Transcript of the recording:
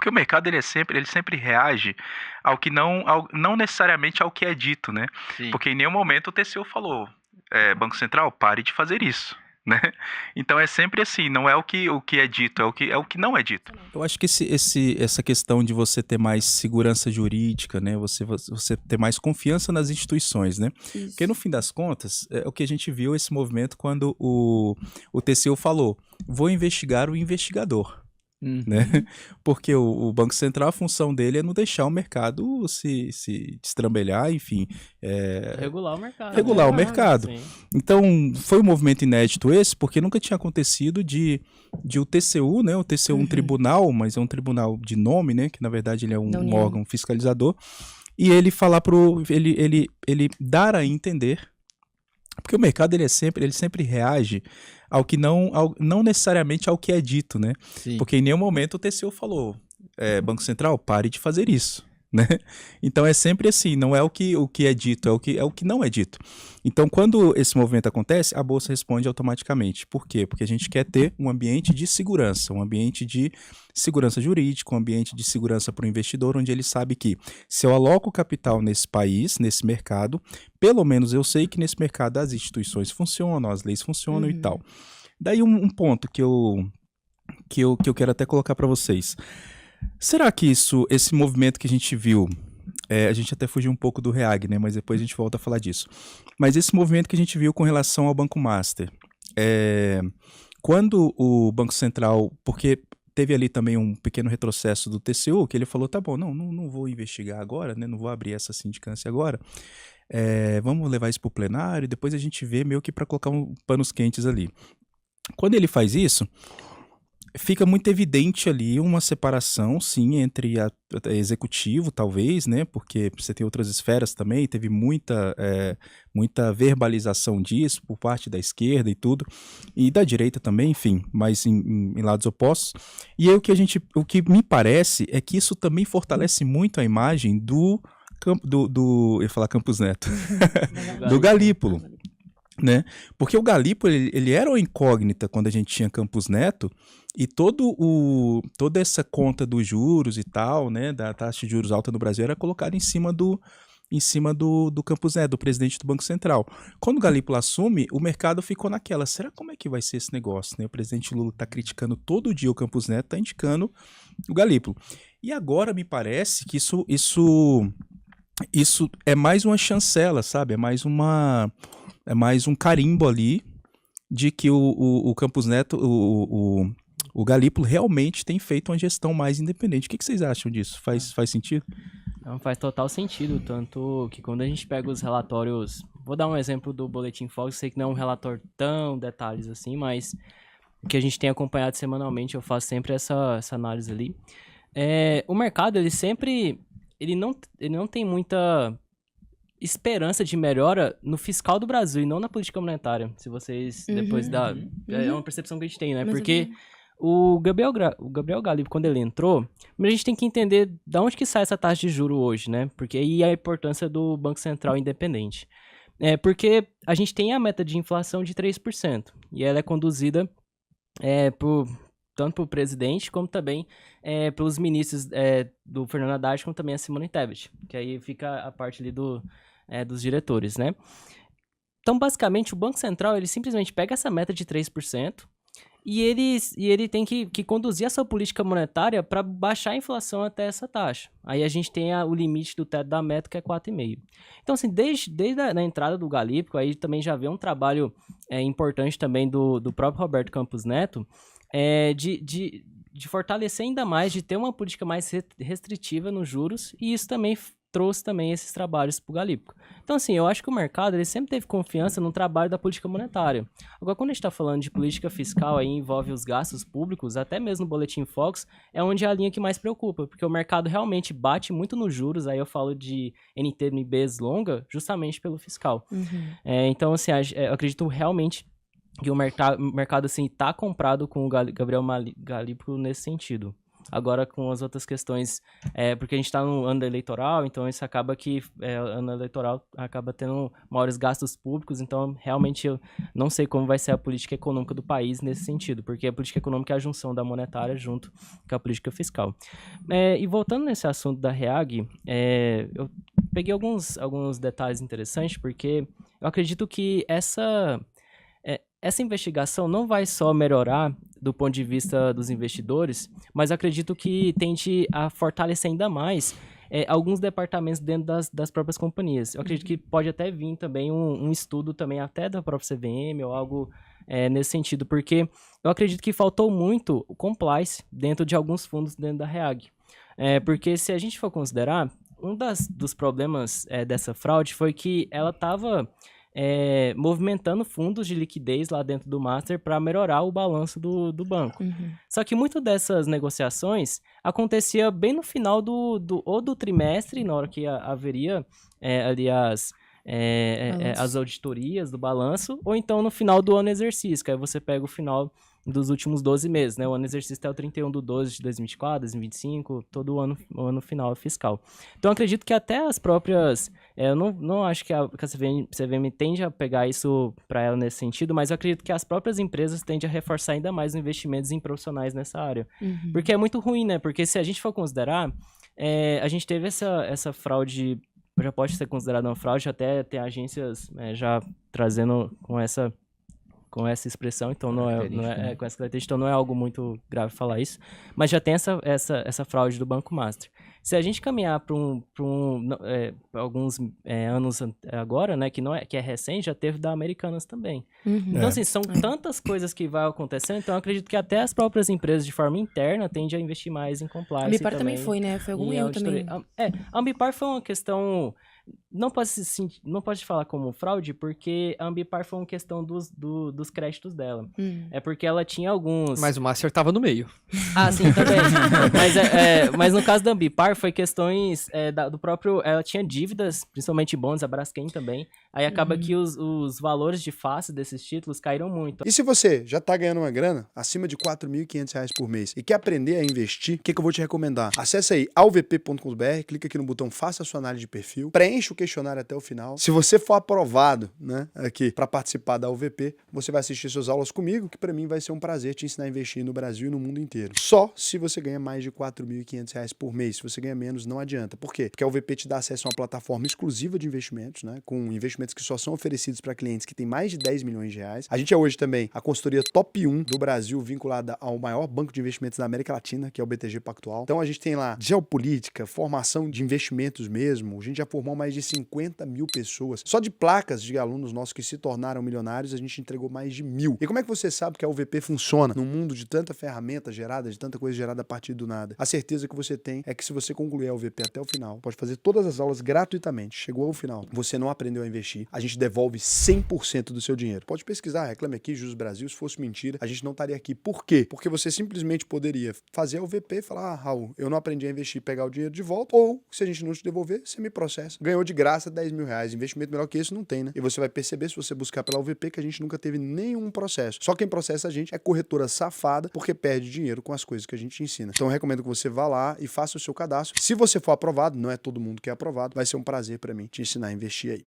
Porque o mercado ele sempre reage ao que não necessariamente ao que é dito, né? Sim. Porque em nenhum momento o TCU falou, Banco Central, pare de fazer isso, né? Então é sempre assim, não é o que é dito, é o que não é dito. Eu acho que essa questão de você ter mais segurança jurídica, né? Você ter mais confiança nas instituições, né? Porque no fim das contas, é o que a gente viu esse movimento quando o TCU falou: vou investigar o investigador. Né? Porque o Banco Central, a função dele é não deixar o mercado se destrambelhar, enfim. Regular o mercado. Regular o mercado. Sim. Então, foi um movimento inédito esse, porque nunca tinha acontecido de o TCU, né? O TCU é um tribunal, mas é um tribunal de nome, né? Que na verdade ele é um órgão fiscalizador. E ele falar ele dar a entender, porque o mercado ele sempre reage ao que não necessariamente ao que é dito, né? Sim. Porque em nenhum momento o TCU falou, Banco Central, pare de fazer isso, né? Então é sempre assim, não é o que é dito, é o que não é dito. Então quando esse movimento acontece, a bolsa responde automaticamente. Por quê? Porque a gente quer ter um ambiente de segurança, um ambiente de segurança jurídica, um ambiente de segurança para o investidor, onde ele sabe que se eu aloco capital nesse país, nesse mercado, pelo menos eu sei que nesse mercado as instituições funcionam, as leis funcionam e tal. Daí um ponto que eu quero até colocar para vocês. Será que esse movimento que a gente viu, a gente até fugiu um pouco do REAG, né? Mas depois a gente volta a falar disso. Mas esse movimento que a gente viu com relação ao Banco Master, quando o Banco Central, porque teve ali também um pequeno retrocesso do TCU, que ele falou, tá bom, não vou investigar agora, né? Não vou abrir essa sindicância agora. Vamos levar isso para o plenário e depois a gente vê meio que para colocar panos quentes ali. Quando ele faz isso, fica muito evidente ali uma separação, sim, entre executivo, talvez, né? Porque você tem outras esferas também, teve muita verbalização disso por parte da esquerda e tudo, e da direita também, enfim, mas em lados opostos. E aí o que me parece é que isso também fortalece muito a imagem eu ia falar Campos Neto, do Galípolo. Né? Porque o Galípolo, ele era uma incógnita quando a gente tinha Campos Neto, e toda essa conta dos juros e tal, né, da taxa de juros alta no Brasil, era colocada em cima do Campos Neto, do presidente do Banco Central. Quando o Galípolo assume, o mercado ficou naquela, será como é que vai ser esse negócio? Né? O presidente Lula está criticando todo dia o Campos Neto, está indicando o Galípolo. E agora me parece que isso é mais uma chancela, sabe? É mais um carimbo ali de que o Campos Neto, o Galípolo realmente tem feito uma gestão mais independente. O que vocês acham disso? Faz sentido? Não, faz total sentido, tanto que quando a gente pega os relatórios, vou dar um exemplo do Boletim Focus, sei que não é um relatório tão detalhes assim, mas o que a gente tem acompanhado semanalmente, eu faço sempre essa análise ali. O mercado, ele não tem muita esperança de melhora no fiscal do Brasil e não na política monetária, se vocês depois é uma percepção que a gente tem, né? Porque o Gabriel Galípolo, quando ele entrou, a gente tem que entender de onde que sai essa taxa de juro hoje, né? Porque aí a importância do Banco Central independente. Porque a gente tem a meta de inflação de 3%, e ela é conduzida tanto pelo presidente, como também pelos ministros do Fernando Haddad, como também a Simone Tebet, que aí fica a parte ali dos diretores, né? Então, basicamente, o Banco Central, ele simplesmente pega essa meta de 3%, e ele tem que conduzir essa política monetária para baixar a inflação até essa taxa. Aí a gente tem o limite do teto da meta, que é 4,5%. Então, assim, desde a entrada do Galípolo, aí também já vê um trabalho importante também do próprio Roberto Campos Neto, de fortalecer ainda mais, de ter uma política mais restritiva nos juros, e isso também trouxe também esses trabalhos para o Galípolo. Então, assim, eu acho que o mercado ele sempre teve confiança no trabalho da política monetária. Agora, quando a gente está falando de política fiscal, aí envolve os gastos públicos, até mesmo o Boletim Focus, é onde é a linha que mais preocupa, porque o mercado realmente bate muito nos juros, aí eu falo de NTNBs longa, justamente pelo fiscal. Então, assim, eu acredito realmente que o mercado assim, tá comprado com o Gabriel Galípolo nesse sentido. agora com as outras questões, porque a gente está no ano eleitoral, então isso acaba que ano eleitoral acaba tendo maiores gastos públicos, então realmente eu não sei como vai ser a política econômica do país nesse sentido, porque a política econômica é a junção da monetária junto com a política fiscal. E voltando nesse assunto da REAG, eu peguei alguns detalhes interessantes, porque eu acredito que essa investigação não vai só melhorar do ponto de vista dos investidores, mas eu acredito que tende a fortalecer ainda mais alguns departamentos dentro das próprias companhias. Eu acredito que pode até vir também um estudo também até da própria CVM ou algo nesse sentido, porque eu acredito que faltou muito o compliance dentro de alguns fundos dentro da REAG. Porque se a gente for considerar, dos problemas dessa fraude foi que ela estava movimentando fundos de liquidez lá dentro do Master para melhorar o balanço do banco. Só que muitas dessas negociações acontecia bem no final ou do trimestre, na hora que haveria ali as auditorias do balanço, ou então no final do ano exercício, que aí você pega o final dos últimos 12 meses, né? O ano exercício até o 31/12 de 2024, 2025, todo o ano final fiscal. Então, eu acredito que até as próprias... eu não acho que a CVM tende a pegar isso para ela nesse sentido, mas eu acredito que as próprias empresas tendem a reforçar ainda mais os investimentos em profissionais nessa área. Porque é muito ruim, né? Porque se a gente for considerar, a gente teve essa fraude, já pode ser considerada uma fraude, até tem agências já trazendo com essa expressão, então não é com essa característica, então não é algo muito grave falar isso, mas já tem essa fraude do Banco Master. Se a gente caminhar para alguns anos agora, né, que é recente, já teve da Americanas também. Então, assim, são tantas coisas que vai acontecendo, então eu acredito que até as próprias empresas, de forma interna, tendem a investir mais em compliance. A Ambipar também foi, né? Foi algum erro também. A Ambipar foi uma questão... Não pode falar como fraude, porque a Ambipar foi uma questão dos créditos dela. É porque ela tinha alguns... Mas o Master tava no meio. Ah, sim, também. Mas no caso da Ambipar, foi questões do próprio... Ela tinha dívidas, principalmente bônus, a Braskem também. Aí acaba que os valores de face desses títulos caíram muito. E se você já tá ganhando uma grana acima de R$ 4.500 por mês e quer aprender a investir, o que eu vou te recomendar? Acesse aí alvp.com.br, clica aqui no botão Faça a sua análise de perfil, preenche o questionário até o final. Se você for aprovado, né, aqui para participar da UVP, você vai assistir suas aulas comigo, que para mim vai ser um prazer te ensinar a investir no Brasil e no mundo inteiro. Só se você ganha mais de R$ 4.500 por mês. Se você ganha menos, não adianta. Por quê? Porque a UVP te dá acesso a uma plataforma exclusiva de investimentos, né, com investimentos que só são oferecidos para clientes que têm mais de 10 milhões de reais. A gente é hoje também a consultoria top 1 do Brasil, vinculada ao maior banco de investimentos da América Latina, que é o BTG Pactual. Então a gente tem lá geopolítica, formação de investimentos mesmo. A gente já formou mais de 50 mil pessoas. Só de placas de alunos nossos que se tornaram milionários, a gente entregou mais de 1.000. E como é que você sabe que a UVP funciona num mundo de tanta ferramenta gerada, de tanta coisa gerada a partir do nada? A certeza que você tem é que se você concluir a UVP até o final, pode fazer todas as aulas gratuitamente. Chegou ao final, você não aprendeu a investir, a gente devolve 100% do seu dinheiro. Pode pesquisar, Reclame Aqui, Juros Brasil. Se fosse mentira, a gente não estaria aqui. Por quê? Porque você simplesmente poderia fazer a UVP e falar: Raul, eu não aprendi a investir e pegar o dinheiro de volta, ou se a gente não te devolver, você me processa. Ganhou de graça 10 mil reais. Investimento melhor que isso não tem, né? E você vai perceber, se você buscar pela UVP, que a gente nunca teve nenhum processo. Só quem processa a gente é corretora safada, porque perde dinheiro com as coisas que a gente ensina. Então eu recomendo que você vá lá e faça o seu cadastro. Se você for aprovado, não é todo mundo que é aprovado, vai ser um prazer para mim te ensinar a investir aí.